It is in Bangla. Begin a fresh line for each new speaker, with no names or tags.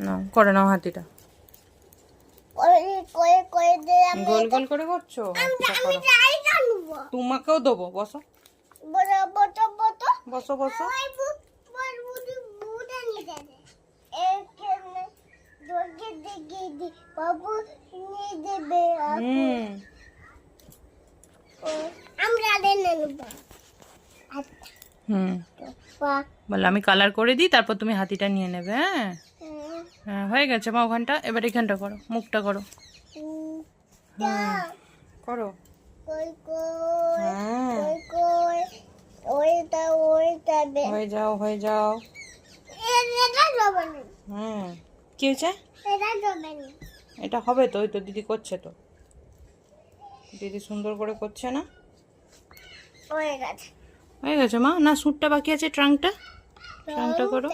না করে নাও হাতিটা। গোল গোল করে করছো? তোমাকেও দেবো, বসো বসো বসো। বলো আমি কালার করে দিই, তারপর তুমি হাতিটা নিয়ে নেবে। হ্যাঁ হ্যাঁ, হয়ে গেছে মা ওখানটা। এবার এখানটা করো, মুখটা করো। করো। হয়ে যাও হয়ে যাও। কি হয়েছে? এটা হবে তো, ওই তো দিদি করছে তো, দিদি সুন্দর করে করছে না? হয়ে গেছে মা। না, স্যুটটা বাকি আছে, ট্রাঙ্কটা করো।